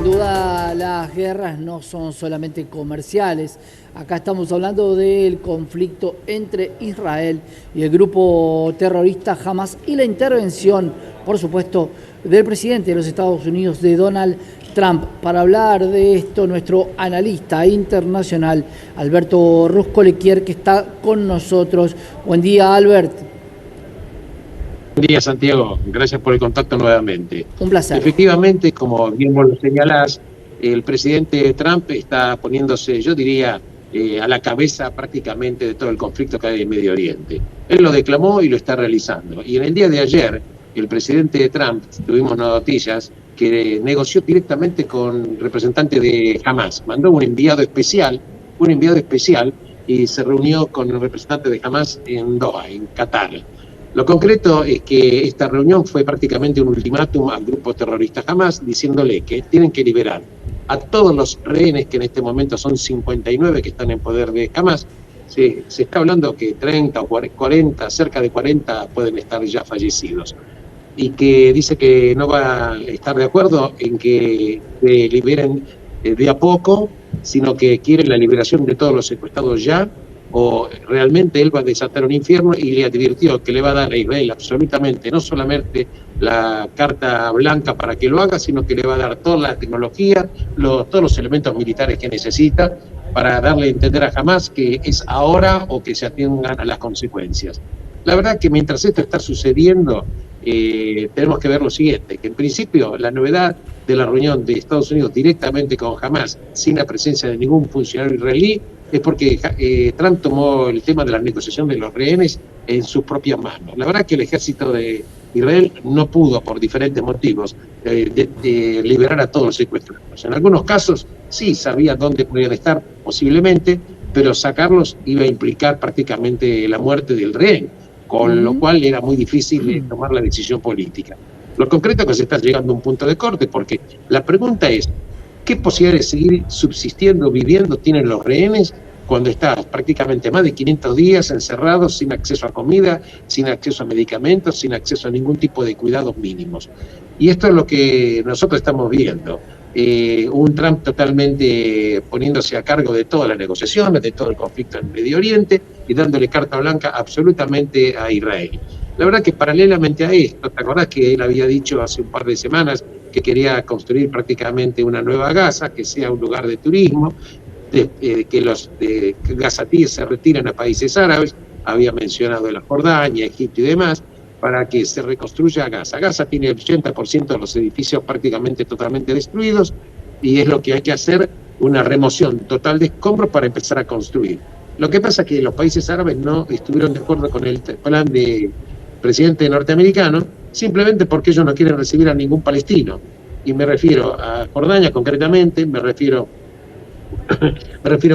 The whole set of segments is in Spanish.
duda, las guerras no son solamente comerciales. Acá estamos hablando del conflicto entre Israel y el grupo terrorista Hamas y la intervención, por supuesto, del presidente de los Estados Unidos, de Donald Trump. Para hablar de esto, nuestro analista internacional, Alberto Ruscolequier, que está con nosotros. Buen día, Albert. Buen día, Santiago. Gracias por el contacto nuevamente. Un placer. Efectivamente, como bien vos lo señalás, el presidente Trump está poniéndose, yo diría, a la cabeza prácticamente de todo el conflicto que hay en Medio Oriente. Él lo declamó y lo está realizando. Y en el día de ayer, el presidente Trump, tuvimos noticias, que negoció directamente con representantes de Hamas. Mandó un enviado especial, y se reunió con el representante de Hamas en Doha, en Qatar. Lo concreto es que esta reunión fue prácticamente un ultimátum al grupo terrorista Hamas, diciéndole que tienen que liberar a todos los rehenes, que en este momento son 59 que están en poder de Hamas. Se está hablando que 30 o 40, cerca de 40 pueden estar ya fallecidos. Y que dice que no va a estar de acuerdo en que se liberen de a poco, sino que quiere la liberación de todos los secuestrados ya, o realmente él va a desatar un infierno, y le advirtió que le va a dar a Israel absolutamente, no solamente la carta blanca para que lo haga, sino que le va a dar toda la tecnología, todos los elementos militares que necesita para darle a entender a Hamas que es ahora o que se atiendan a las consecuencias. La verdad que mientras esto está sucediendo, tenemos que ver lo siguiente, que en principio la novedad de la reunión de Estados Unidos directamente con Hamas, sin la presencia de ningún funcionario israelí, es porque Trump tomó el tema de la negociación de los rehenes en sus propias manos. La verdad que el ejército de Israel no pudo, por diferentes motivos, liberar a todos los secuestrados. En algunos casos sí sabía dónde podían estar posiblemente, pero sacarlos iba a implicar prácticamente la muerte del rehén, con lo cual era muy difícil tomar la decisión política. Lo concreto es que se está llegando a un punto de corte, porque la pregunta es, ¿qué posibilidades de seguir subsistiendo, viviendo tienen los rehenes cuando están prácticamente más de 500 días encerrados, sin acceso a comida, sin acceso a medicamentos, sin acceso a ningún tipo de cuidados mínimos? Y esto es lo que nosotros estamos viendo. Un Trump totalmente poniéndose a cargo de todas las negociaciones, de todo el conflicto en Medio Oriente, y dándole carta blanca absolutamente a Israel. La verdad que paralelamente a esto, ¿te acordás que él había dicho hace un par de semanas que quería construir prácticamente una nueva Gaza, que sea un lugar de turismo, que los gazatíes se retiren a países árabes? Había mencionado la Jordania, Egipto y demás, para que se reconstruya Gaza. Gaza tiene el 80% de los edificios prácticamente totalmente destruidos, y es lo que hay que hacer, una remoción total de escombros para empezar a construir. Lo que pasa es que los países árabes no estuvieron de acuerdo con el plan del presidente norteamericano, simplemente porque ellos no quieren recibir a ningún palestino. Y me refiero a Jordania concretamente, me refiero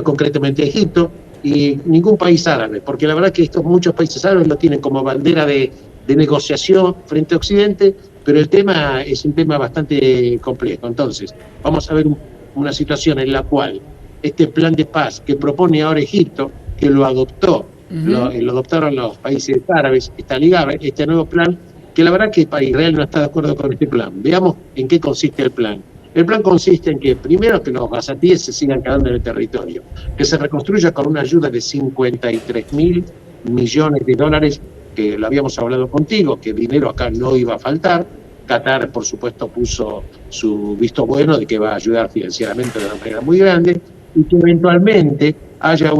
concretamente a Egipto, y ningún país árabe, porque la verdad que muchos países árabes lo tienen como bandera de negociación frente a Occidente, pero el tema es un tema bastante complejo. Entonces, vamos a ver una situación en la cual este plan de paz que propone ahora Egipto, que lo adoptó, lo adoptaron los países árabes, está ligado a este nuevo plan, que la verdad que Israel no está de acuerdo con este plan. Veamos en qué consiste el plan. El plan consiste en que, primero, que los gazatíes se sigan quedando en el territorio, que se reconstruya con una ayuda de 53.000 millones de dólares, que lo habíamos hablado contigo, que dinero acá no iba a faltar. Qatar, por supuesto, puso su visto bueno de que va a ayudar financieramente de una manera muy grande, y que eventualmente haya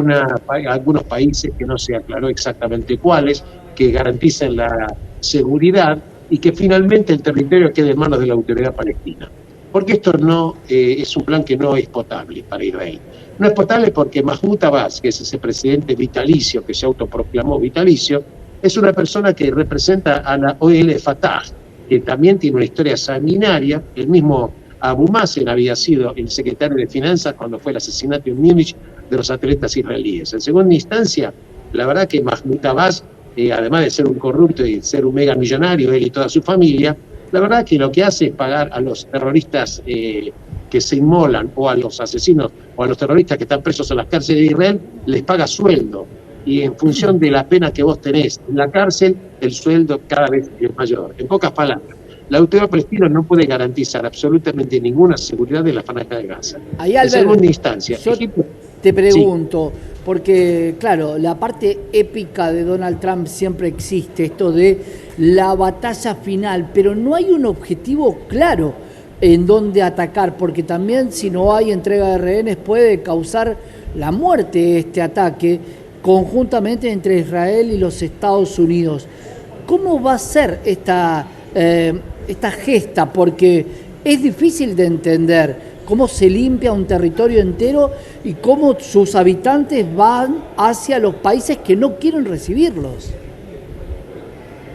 algunos países, que no se aclaró exactamente cuáles, que garanticen la seguridad y que finalmente el territorio quede en manos de la autoridad palestina. Porque esto no es un plan que no es potable para Israel. No es potable porque Mahmoud Abbas, que es ese presidente vitalicio, que se autoproclamó vitalicio, es una persona que representa a la OL Fatah, que también tiene una historia sanguinaria. El mismo Abu Mazen había sido el secretario de Finanzas cuando fue el asesinato en Múnich de los atletas israelíes. En segunda instancia, la verdad que Mahmoud Abbas, además de ser un corrupto y ser un mega millonario, él y toda su familia, la verdad que lo que hace es pagar a los terroristas que se inmolan, o a los asesinos, o a los terroristas que están presos en las cárceles de Israel, les paga sueldo. Y en función de la pena que vos tenés en la cárcel, el sueldo cada vez es mayor. En pocas palabras, La autoridad palestina no puede garantizar absolutamente ninguna seguridad de la franja de Gaza. Ahí, En Albert, segunda instancia, yo Egipto, te sí, pregunto, porque claro, la parte épica de Donald Trump siempre existe, esto de la batalla final, pero no hay un objetivo claro en dónde atacar, porque también si no hay entrega de rehenes puede causar la muerte este ataque conjuntamente entre Israel y los Estados Unidos. ¿Cómo va a ser esta gesta? Porque es difícil de entender cómo se limpia un territorio entero y cómo sus habitantes van hacia los países que no quieren recibirlos.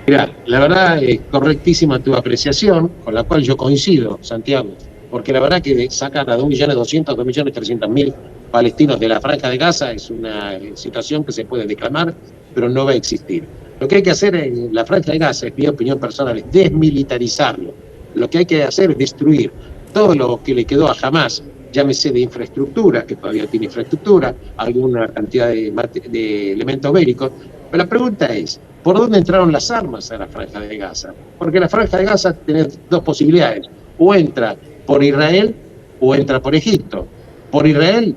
mirá, la verdad es correctísima tu apreciación, con la cual yo coincido, Santiago, porque la verdad que sacar a 2.200.000, 2.300.000 palestinos de la franja de Gaza es una situación que se puede declamar, pero no va a existir. Lo que hay que hacer en la franja de Gaza, es mi opinión personal, es desmilitarizarlo. Lo que hay que hacer es destruir todo lo que le quedó a Hamás, llámese de infraestructura, que todavía tiene infraestructura, alguna cantidad de elementos bélicos. Pero la pregunta es, ¿por dónde entraron las armas a la franja de Gaza? Porque la franja de Gaza tiene dos posibilidades, o entra por Israel o entra por Egipto. Por Israel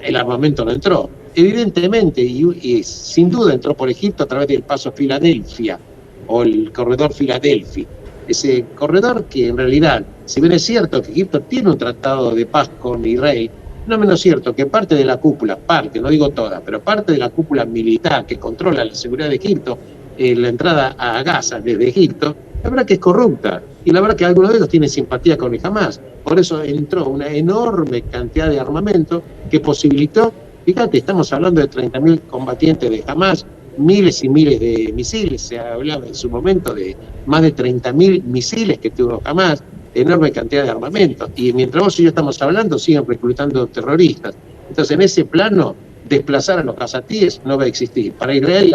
el armamento no entró. Evidentemente, y sin duda entró por Egipto a través del paso Filadelfia o el corredor Filadelfia. Ese corredor que en realidad, si bien es cierto que Egipto tiene un tratado de paz con Israel, no menos cierto que parte de la cúpula, no digo toda, pero parte de la cúpula militar que controla la seguridad de Egipto, la entrada a Gaza desde Egipto, la verdad que es corrupta. Y la verdad que algunos de ellos tienen simpatía con el Hamás. Por eso entró una enorme cantidad de armamento que posibilitó, fíjate, estamos hablando de 30.000 combatientes de Hamás, miles y miles de misiles, se hablaba en su momento de más de 30.000 misiles que tuvo Hamás, enorme cantidad de armamento. Y mientras vos y yo estamos hablando, siguen reclutando terroristas. Entonces, en ese plano, desplazar a los gazatíes no va a existir. Para Israel,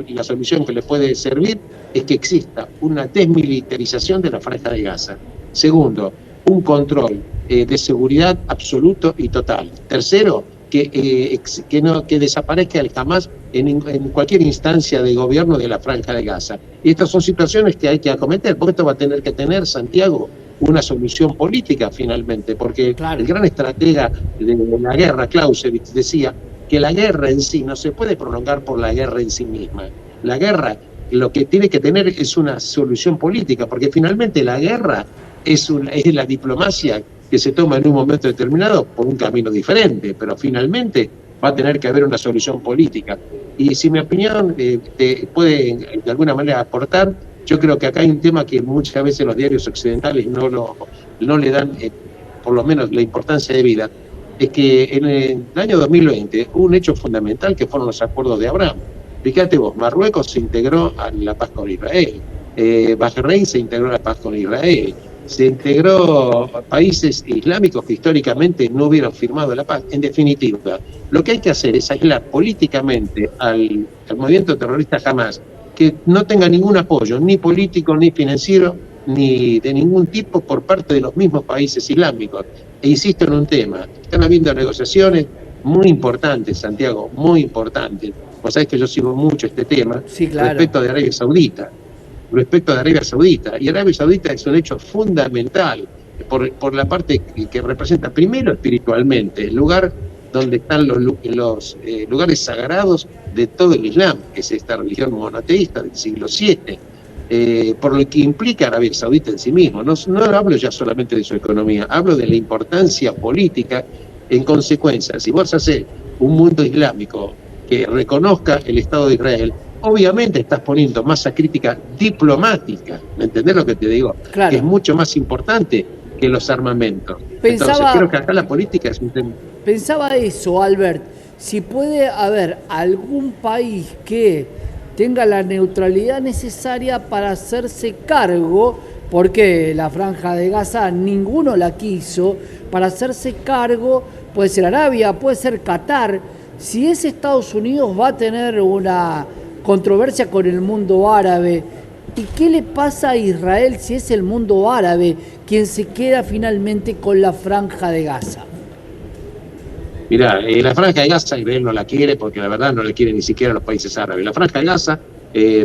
la solución que le puede servir es que exista una desmilitarización de la franja de Gaza. Segundo, un control de seguridad absoluto y total. Tercero, que desaparezca el Hamás en cualquier instancia de gobierno de la franja de Gaza. Y estas son situaciones que hay que acometer, porque esto va a tener que tener, Santiago, una solución política finalmente, porque claro, el gran estratega de la guerra, Clausewitz, decía que la guerra en sí no se puede prolongar por la guerra en sí misma. La guerra lo que tiene que tener es una solución política, porque finalmente la guerra es la diplomacia que se toma en un momento determinado por un camino diferente, pero finalmente va a tener que haber una solución política. Y si mi opinión te puede de alguna manera aportar, yo creo que acá hay un tema que muchas veces los diarios occidentales no le dan, por lo menos, la importancia de vida, es que en el año 2020 hubo un hecho fundamental que fueron los acuerdos de Abraham. Fíjate vos, Marruecos se integró a la paz con Israel, Bahrein se integró a la paz con Israel, se integró países islámicos que históricamente no hubieran firmado la paz. En definitiva, lo que hay que hacer es aislar políticamente al movimiento terrorista Hamás, que no tenga ningún apoyo, ni político, ni financiero, ni de ningún tipo por parte de los mismos países islámicos. E insisto en un tema, están habiendo negociaciones muy importantes, Santiago, muy importantes. Vos sabés que yo sigo mucho este tema, sí, claro, respecto de Arabia Saudita. Y Arabia Saudita es un hecho fundamental por la parte que representa, primero espiritualmente, el lugar donde están los lugares sagrados de todo el Islam, que es esta religión monoteísta del siglo VII, por lo que implica Arabia Saudita en sí mismo. No hablo ya solamente de su economía, hablo de la importancia política. En consecuencia, si vos hacés un mundo islámico que reconozca el Estado de Israel, obviamente estás poniendo masa crítica diplomática, ¿me entendés lo que te digo? Claro. Que es mucho más importante que los armamentos. Entonces creo que acá la política es un tema. Pensaba eso, Albert, si puede haber algún país que tenga la neutralidad necesaria para hacerse cargo, porque la franja de Gaza ninguno la quiso, para hacerse cargo puede ser Arabia, puede ser Qatar. Si es Estados Unidos va a tener una controversia con el mundo árabe. ¿Y qué le pasa a Israel si es el mundo árabe quien se queda finalmente con la franja de Gaza? Mirá, la franja de Gaza Israel no la quiere porque la verdad no la quiere ni siquiera los países árabes. La franja de Gaza,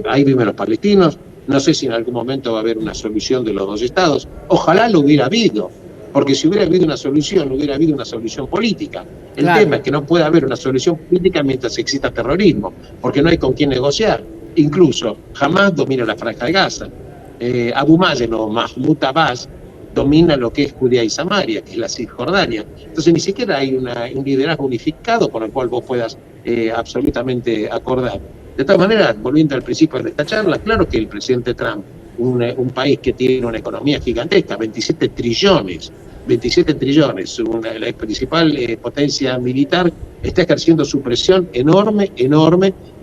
ahí viven los palestinos, No sé si en algún momento va a haber una solución de los dos estados. Ojalá lo hubiera habido, porque si hubiera habido una solución, hubiera habido una solución política. El Claro. tema es que no puede haber una solución política mientras exista terrorismo, porque no hay con quién negociar. Incluso Hamás domina la Franja de Gaza. Abu Mazen o Mahmoud Abbas domina lo que es Judea y Samaria, que es la Cisjordania. Entonces ni siquiera hay un liderazgo unificado con el cual vos puedas absolutamente acordar. De todas maneras, volviendo al principio de esta charla, claro que el presidente Trump, un país que tiene una economía gigantesca, 27 trillones, la principal potencia militar, está ejerciendo su presión enorme,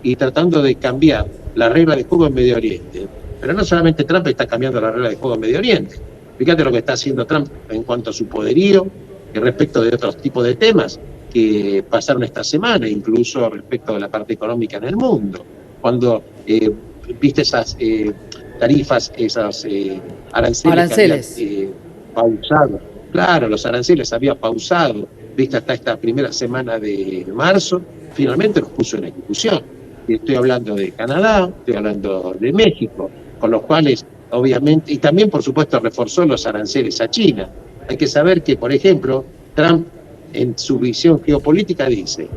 y tratando de cambiar la regla de juego en Medio Oriente. Pero no solamente Trump está cambiando la regla de juego en Medio Oriente. Fíjate lo que está haciendo Trump en cuanto a su poderío y respecto de otros tipos de temas que pasaron esta semana, incluso respecto de la parte económica en el mundo. Cuando viste esas tarifas, esas aranceles. Que habían pausado. Claro, los aranceles había pausado, viste, hasta esta primera semana de marzo, finalmente los puso en ejecución. Y estoy hablando de Canadá, estoy hablando de México, con los cuales, obviamente, y también, por supuesto, reforzó los aranceles a China. Hay que saber que, por ejemplo, Trump, en su visión geopolítica, dice: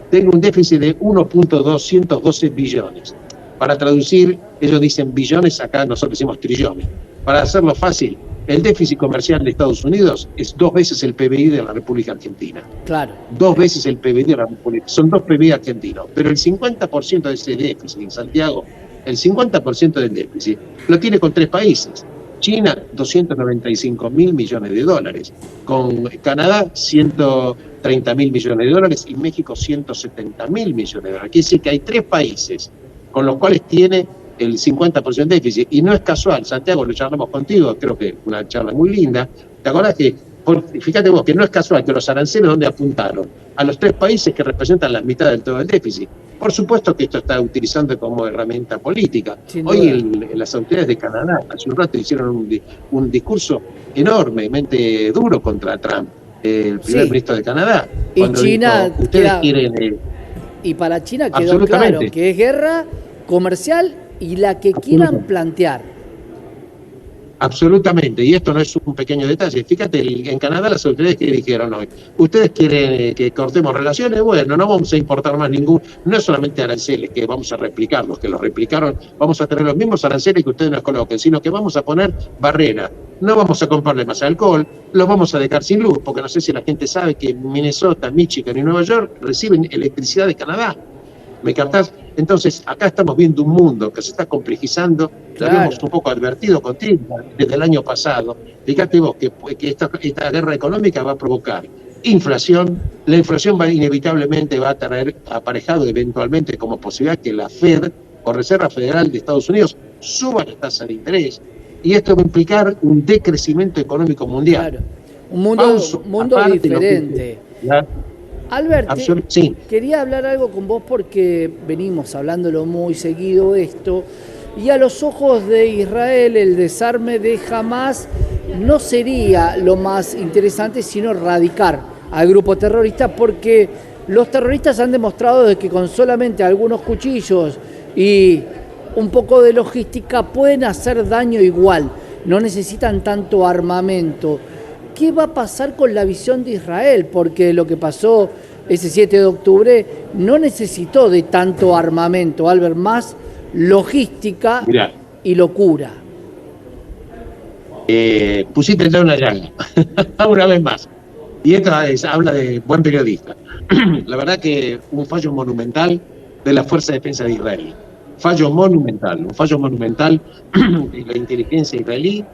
tengo un déficit de 1.212 billones. Para traducir, ellos dicen billones, acá nosotros decimos trillones. Para hacerlo fácil, el déficit comercial de Estados Unidos es 2 veces el PBI de la República Argentina. Claro. 2 veces el PBI de la República. Son 2 PBI argentinos. Pero el 50% de ese déficit en Santiago, el 50% del déficit, lo tiene con 3 países. China, 295 mil millones de dólares. Con Canadá, 130 mil millones de dólares. Y México, 170 mil millones de dólares. Quiere decir que hay 3 países con los cuales tiene el 50% de déficit. Y no es casual, Santiago, lo charlamos contigo, creo que una charla muy linda. ¿Te acordás que, fíjate vos, que no es casual que los aranceles, ¿dónde apuntaron? A los 3 países que representan la mitad del todo del déficit. Por supuesto que esto está utilizando como herramienta política. Hoy las autoridades de Canadá, hace un rato, hicieron un discurso enormemente duro contra Trump, el primer ministro de Canadá. Y China, dijo, ustedes quieren... y para China quedó claro que es guerra comercial y la que quieran plantear. Absolutamente, y esto no es un pequeño detalle. Fíjate, en Canadá las autoridades que dijeron hoy: ustedes quieren que cortemos relaciones, bueno, no vamos a importar más no es solamente aranceles, que vamos a replicarlos, que los replicaron, vamos a tener los mismos aranceles que ustedes nos coloquen, sino que vamos a poner barreras. No vamos a comprarle más alcohol, los vamos a dejar sin luz, porque no sé si la gente sabe que Minnesota, Michigan y Nueva York reciben electricidad de Canadá. ¿Me captás? Entonces, acá estamos viendo un mundo que se está complejizando. Claro. Lo hemos un poco advertido contigo desde el año pasado. Fíjate vos que esta guerra económica va a provocar inflación. La inflación inevitablemente va a traer aparejado eventualmente como posibilidad que la Fed o Reserva Federal de Estados Unidos suba la tasa de interés. Y esto va a implicar un decrecimiento económico mundial. Claro. Un mundo diferente. Albert, sí. Quería hablar algo con vos porque venimos hablándolo muy seguido esto, y a los ojos de Israel el desarme de Hamás no sería lo más interesante, sino erradicar al grupo terrorista, porque los terroristas han demostrado de que con solamente algunos cuchillos y un poco de logística pueden hacer daño igual, no necesitan tanto armamento. ¿Qué va a pasar con la visión de Israel? Porque lo que pasó ese 7 de octubre no necesitó de tanto armamento, Albert, más logística. Mirá, y locura. Pusiste ya una llaga, una vez más. Y esto habla de buen periodista. La verdad que un fallo monumental de la Fuerza de Defensa de Israel. Un fallo monumental de la inteligencia israelí.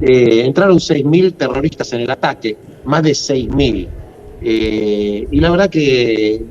Entraron 6.000 terroristas en el ataque, más de 6.000. Y la verdad que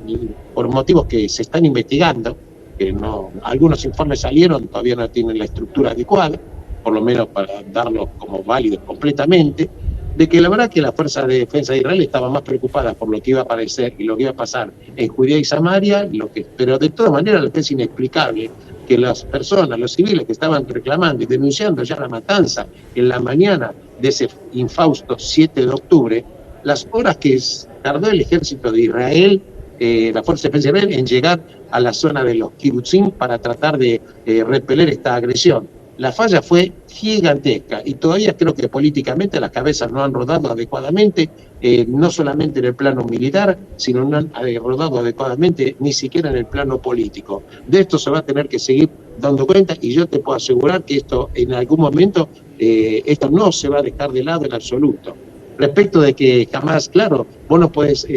por motivos que se están investigando, que no, algunos informes salieron, todavía no tienen la estructura adecuada, por lo menos para darlos como válidos completamente, de que la verdad que la Fuerza de Defensa de Israel estaba más preocupada por lo que iba a aparecer y lo que iba a pasar en Judea y Samaria, pero de todas maneras lo que es inexplicable, que las personas, los civiles que estaban reclamando y denunciando ya la matanza en la mañana de ese infausto 7 de octubre, las horas que tardó el ejército de Israel, la Fuerza de Defensa de Israel, en llegar a la zona de los kibutzim para tratar de repeler esta agresión. La falla fue gigantesca y todavía creo que políticamente las cabezas no han rodado adecuadamente, no solamente en el plano militar, sino no han rodado adecuadamente ni siquiera en el plano político. De esto se va a tener que seguir dando cuenta y yo te puedo asegurar que esto en algún momento, esto no se va a dejar de lado en absoluto. Respecto de que jamás, claro, vos no puedes,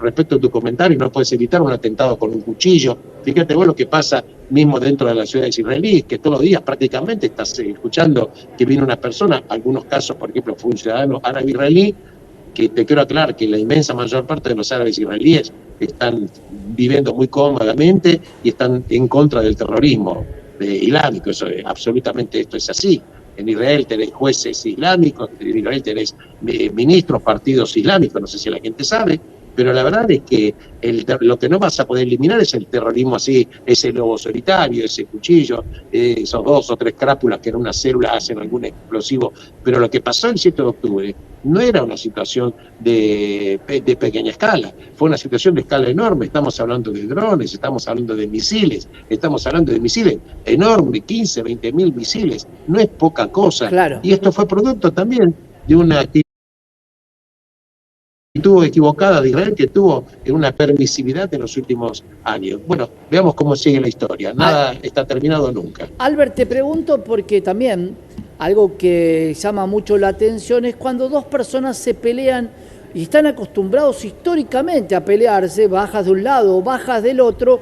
respecto a tu comentario, no puedes evitar un atentado con un cuchillo. Fíjate vos lo que pasa mismo dentro de las ciudades israelíes, que todos los días prácticamente estás escuchando que viene una persona, algunos casos, por ejemplo, fue un ciudadano árabe israelí, que te quiero aclarar que la inmensa mayor parte de los árabes israelíes están viviendo muy cómodamente y están en contra del terrorismo islámico. Eso es, absolutamente esto es así. En Israel tenés jueces islámicos, en Israel tenés ministros, partidos islámicos, no sé si la gente sabe, pero la verdad es que lo que no vas a poder eliminar es el terrorismo así, ese lobo solitario, ese cuchillo, esos 2 o 3 crápulas que en una célula hacen algún explosivo. Pero lo que pasó el 7 de octubre no era una situación de pequeña escala, fue una situación de escala enorme. Estamos hablando de drones, estamos hablando de misiles, estamos hablando de misiles enormes, 15, 20 mil misiles, no es poca cosa. Claro. Y esto fue producto también de una actividad equivocada de Israel, que tuvo una permisividad en los últimos años. Bueno, veamos cómo sigue la historia. Nada está terminado nunca. Albert, te pregunto porque también algo que llama mucho la atención es cuando dos personas se pelean y están acostumbrados históricamente a pelearse, bajas de un lado, bajas del otro,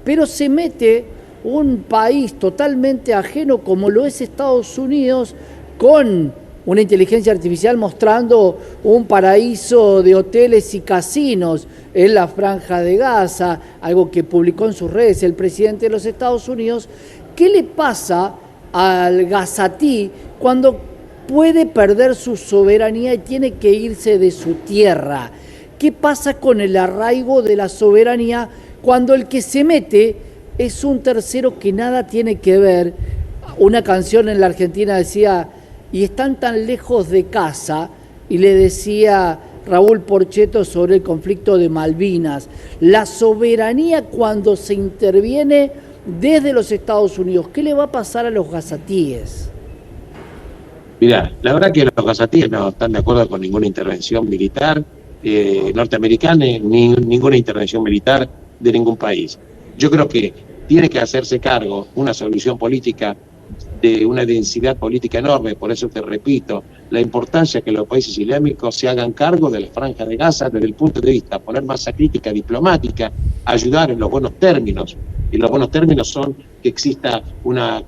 pero se mete un país totalmente ajeno como lo es Estados Unidos con una inteligencia artificial mostrando un paraíso de hoteles y casinos en la Franja de Gaza, algo que publicó en sus redes el presidente de los Estados Unidos. ¿Qué le pasa al gazatí cuando puede perder su soberanía y tiene que irse de su tierra? ¿Qué pasa con el arraigo de la soberanía cuando el que se mete es un tercero que nada tiene que ver? Una canción en la Argentina decía: y están tan lejos de casa, y le decía Raúl Porchetto sobre el conflicto de Malvinas. La soberanía cuando se interviene desde los Estados Unidos, ¿qué le va a pasar a los gazatíes? Mirá, la verdad que los gazatíes no están de acuerdo con ninguna intervención militar norteamericana, ni ninguna intervención militar de ningún país. Yo creo que tiene que hacerse cargo una solución política de una densidad política enorme. Por eso te repito, la importancia que los países islámicos se hagan cargo de la Franja de Gaza desde el punto de vista, poner masa crítica diplomática, ayudar en los buenos términos. Y los buenos términos son que exista una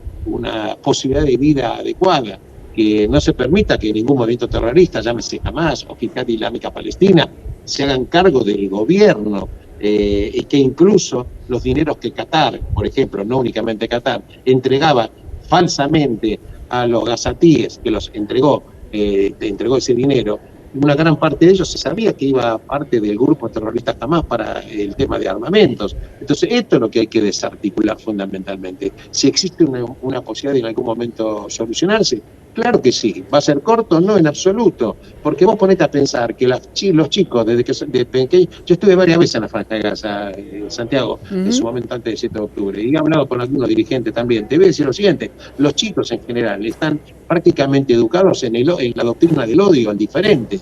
posibilidad de vida adecuada, que no se permita que ningún movimiento terrorista, llámese Hamas o Jihad Islámica Palestina, se hagan cargo del gobierno, y que incluso los dineros que Qatar, por ejemplo, no únicamente Qatar, entregaba falsamente a los gazatíes, que los entregó ese dinero, una gran parte de ellos se sabía que iba parte del grupo terrorista Hamas para el tema de armamentos. Entonces, esto es lo que hay que desarticular fundamentalmente. Si existe una posibilidad de en algún momento solucionarse, claro que sí. ¿Va a ser corto? No, en absoluto. Porque vos ponete a pensar que los chicos, desde que de pequeño, yo estuve varias veces en la Franja de Gaza, Santiago, en su momento antes del 7 de octubre, y he hablado con algunos dirigentes también. Te voy a decir lo siguiente: los chicos en general están prácticamente educados en la doctrina del odio al diferente.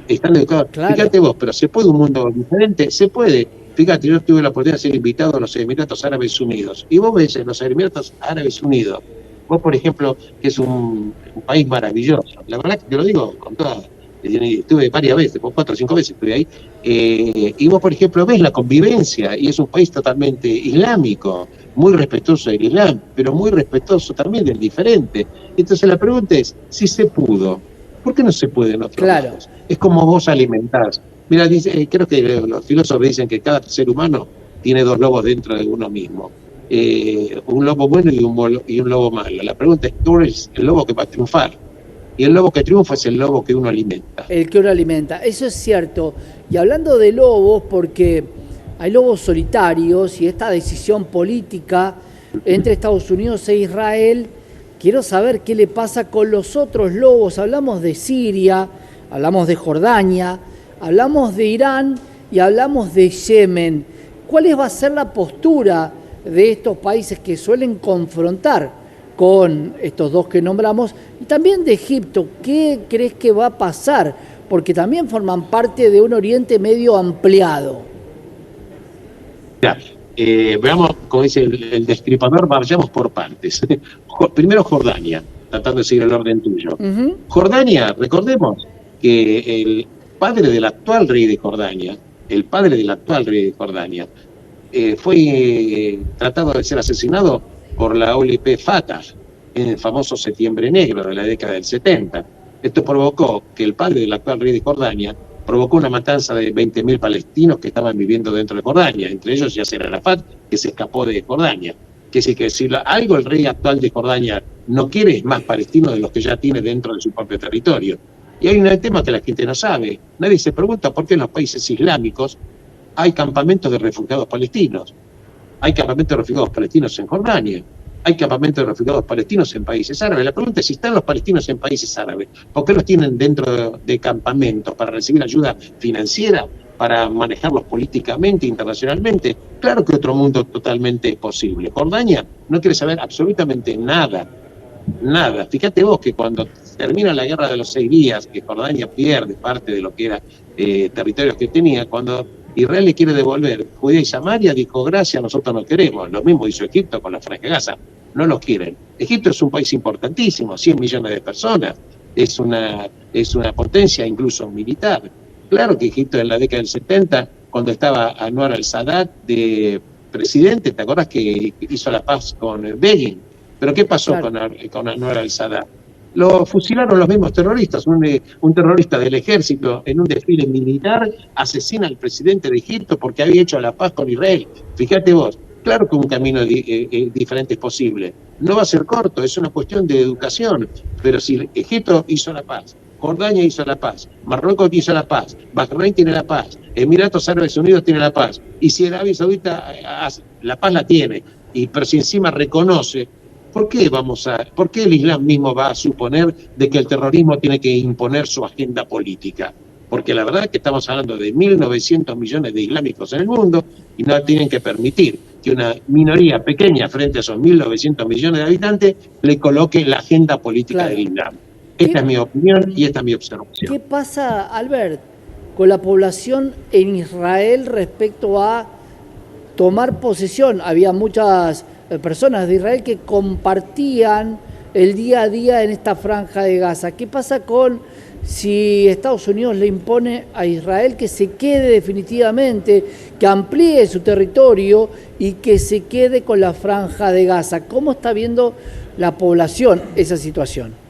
Están educados. Claro. Fíjate vos, pero ¿se puede un mundo diferente? Se puede. Fíjate, yo tuve la oportunidad de ser invitado a los Emiratos Árabes Unidos. Y vos ves en los Emiratos Árabes Unidos, vos, por ejemplo, que es un país maravilloso. La verdad que te lo digo con toda... Estuve varias veces, 4 o 5 veces estuve ahí. Y vos, por ejemplo, ves la convivencia, y es un país totalmente islámico, muy respetuoso del Islam, pero muy respetuoso también del diferente. Entonces la pregunta es, si se pudo, ¿por qué no se puede en otros lados? Es como vos alimentás. Mira, creo que los filósofos dicen que cada ser humano tiene 2 lobos dentro de uno mismo. Un lobo bueno y un lobo malo. La pregunta es, ¿cuál es el lobo que va a triunfar? Y el lobo que triunfa es el lobo que uno alimenta. El que uno alimenta, eso es cierto. Y hablando de lobos, porque hay lobos solitarios y esta decisión política entre Estados Unidos e Israel, quiero saber qué le pasa con los otros lobos. Hablamos de Siria, hablamos de Jordania, hablamos de Irán y hablamos de Yemen. ¿Cuál va a ser la postura de estos países que suelen confrontar con estos dos que nombramos, y también de Egipto. ¿Qué crees que va a pasar? Porque también forman parte de un Oriente Medio ampliado. Ya, veamos, como dice el destripador, vayamos por partes. Primero Jordania, tratando de seguir el orden tuyo. Jordania, recordemos que el padre del actual rey de Jordania, fue tratado de ser asesinado por la OLP Fatah en el famoso Septiembre Negro de la década del 70. Esto provocó que el padre del actual rey de Jordania provocó una matanza de 20.000 palestinos que estaban viviendo dentro de Jordania, entre ellos Yasser Arafat, que se escapó de Jordania. Que sí, que si algo el rey actual de Jordania no quiere es más palestinos de los que ya tiene dentro de su propio territorio. Y hay un tema que la gente no sabe. Nadie se pregunta por qué en los países islámicos hay campamentos de refugiados palestinos. Hay campamentos de refugiados palestinos en Jordania. Hay campamentos de refugiados palestinos en países árabes. La pregunta es si están los palestinos en países árabes, ¿por qué los tienen dentro de campamentos? ¿Para recibir ayuda financiera? ¿Para manejarlos políticamente, internacionalmente? Claro que otro mundo totalmente posible. Jordania no quiere saber absolutamente nada. Nada. Fíjate vos que cuando termina la guerra de los 6 días, que Jordania pierde parte de lo que era territorios que tenía, cuando Israel le quiere devolver Judea y Samaria, dijo, gracias, nosotros no queremos. Lo mismo hizo Egipto con la Franja de Gaza. No los quieren. Egipto es un país importantísimo, 100 millones de personas. Es una potencia incluso militar. Claro que Egipto en la década del 70, cuando estaba Anwar al-Sadat de presidente, ¿te acuerdas que hizo la paz con Begin? Pero ¿qué pasó con Anwar al-Sadat? Lo fusilaron los mismos terroristas. Un terrorista del ejército en un desfile militar asesina al presidente de Egipto porque había hecho la paz con Israel. Fíjate vos, claro que un camino diferente es posible. No va a ser corto, es una cuestión de educación. Pero si Egipto hizo la paz, Jordania hizo la paz, Marruecos hizo la paz, Bahrein tiene la paz, Emiratos Árabes Unidos tiene la paz, y si Arabia Saudita la paz la tiene, pero si encima reconoce, ¿por qué el Islam mismo va a suponer de que el terrorismo tiene que imponer su agenda política? Porque la verdad es que estamos hablando de 1.900 millones de islámicos en el mundo y no tienen que permitir que una minoría pequeña frente a esos 1.900 millones de habitantes le coloque la agenda política del Islam. Esta es mi opinión y esta es mi observación. ¿Qué pasa, Albert, con la población en Israel respecto a tomar posesión? Había muchas personas de Israel que compartían el día a día en esta franja de Gaza. ¿Qué pasa con si Estados Unidos le impone a Israel que se quede definitivamente, que amplíe su territorio y que se quede con la franja de Gaza? ¿Cómo está viendo la población esa situación?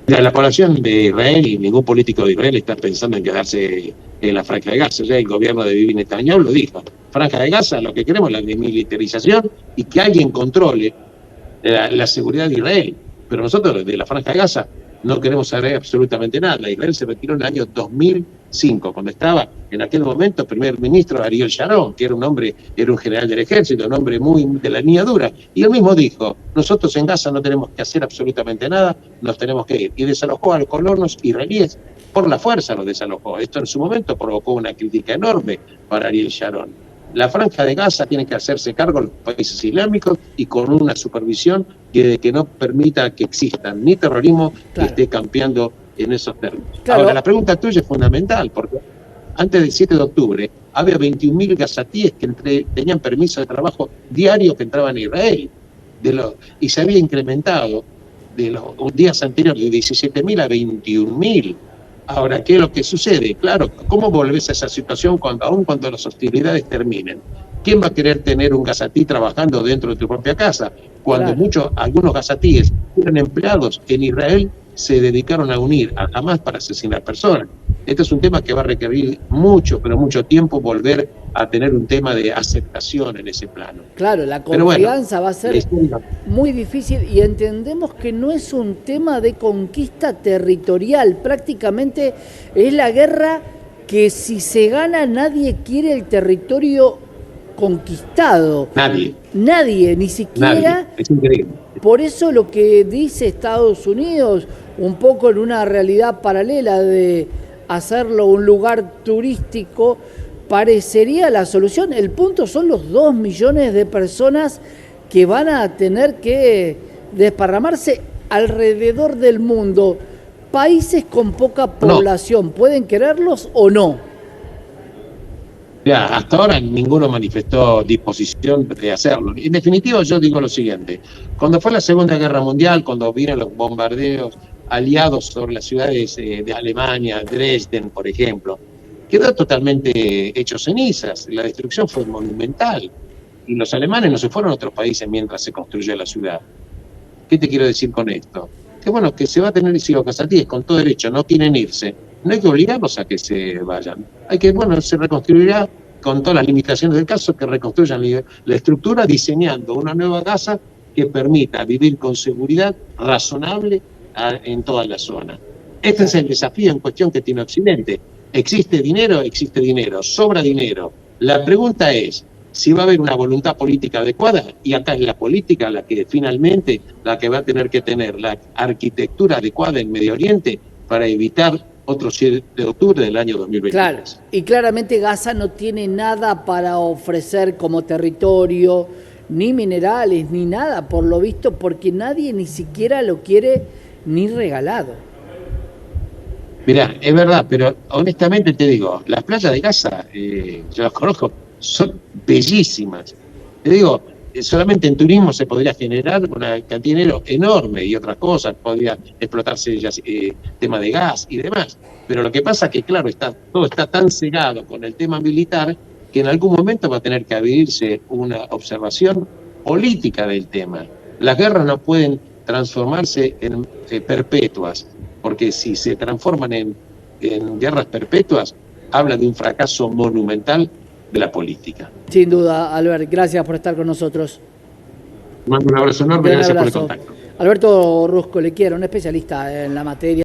La población de Israel y ningún político de Israel está pensando en quedarse en la franja de Gaza. Ya el gobierno de Bibi Netanyahu lo dijo. Franja de Gaza, lo que queremos es la desmilitarización y que alguien controle la seguridad de Israel. Pero nosotros de la franja de Gaza no queremos saber absolutamente nada. Israel se retiró en el año 2005, cuando estaba en aquel momento primer ministro Ariel Sharon, que era un general del ejército, un hombre muy de la línea dura, y él mismo dijo, nosotros en Gaza no tenemos que hacer absolutamente nada, nos tenemos que ir. Y desalojó a los colonos israelíes, por la fuerza los desalojó. Esto en su momento provocó una crítica enorme para Ariel Sharon. La franja de Gaza tiene que hacerse cargo de los países islámicos y con una supervisión que no permita que exista ni terrorismo que esté campeando en esos términos. Ahora, la pregunta tuya es fundamental, porque antes del 7 de octubre había 21.000 gazatíes que tenían permiso de trabajo diario que entraban a Israel, y se había incrementado de los días anteriores de 17.000 a 21.000. Ahora, ¿qué es lo que sucede? Claro, ¿cómo volvés a esa situación aun cuando las hostilidades terminen? ¿Quién va a querer tener un gazatí trabajando dentro de tu propia casa? Cuando algunos gazatíes eran empleados en Israel, se dedicaron a unir a Hamas para asesinar personas. Este es un tema que va a requerir mucho, pero mucho tiempo volver a tener un tema de aceptación en ese plano. Claro, la confianza va a ser muy difícil y entendemos que no es un tema de conquista territorial, prácticamente es la guerra que si se gana nadie quiere el territorio conquistado. Nadie, ni siquiera. Nadie. Es increíble. Por eso lo que dice Estados Unidos, un poco en una realidad paralela de hacerlo un lugar turístico, parecería la solución. El punto son los 2 millones de personas que van a tener que desparramarse alrededor del mundo. Países con poca población, ¿pueden quererlos o no? Ya, hasta ahora ninguno manifestó disposición de hacerlo. En definitiva, yo digo lo siguiente. Cuando fue la Segunda Guerra Mundial, cuando vieron los bombardeos aliados sobre las ciudades de Alemania, Dresden, por ejemplo, quedó totalmente hecho cenizas. La destrucción fue monumental. Y los alemanes no se fueron a otros países mientras se construyó la ciudad. ¿Qué te quiero decir con esto? Que bueno, que se va a tener casatíes con todo derecho, no quieren irse. No hay que obligarlos a que se vayan. Hay que, bueno, se reconstruirá con todas las limitaciones del caso, que reconstruyan la estructura diseñando una nueva casa que permita vivir con seguridad razonable en toda la zona. Este es el desafío en cuestión que tiene Occidente. ¿Existe dinero, sobra dinero. La pregunta es si va a haber una voluntad política adecuada, y acá es la política la que finalmente, la que va a tener que tener la arquitectura adecuada en Medio Oriente para evitar otro 7 de octubre del año 2023. Claro, y claramente Gaza no tiene nada para ofrecer como territorio, ni minerales, ni nada, por lo visto, porque nadie ni siquiera lo quiere ni regalado. Mirá, es verdad, pero honestamente te digo, las playas de Gaza, yo las conozco, son bellísimas. Te digo, solamente en turismo se podría generar una cantidad de dinero enorme y otras cosas, podría explotarse ya, tema de gas y demás. Pero lo que pasa es que, claro, todo está tan cegado con el tema militar que en algún momento va a tener que abrirse una observación política del tema. Las guerras no pueden transformarse en perpetuas, porque si se transforman en guerras perpetuas, habla de un fracaso monumental de la política. Sin duda, Albert, gracias por estar con nosotros. Mando un abrazo enorme, gracias por el contacto. Alberto Rusco, le quiero, un especialista en la materia.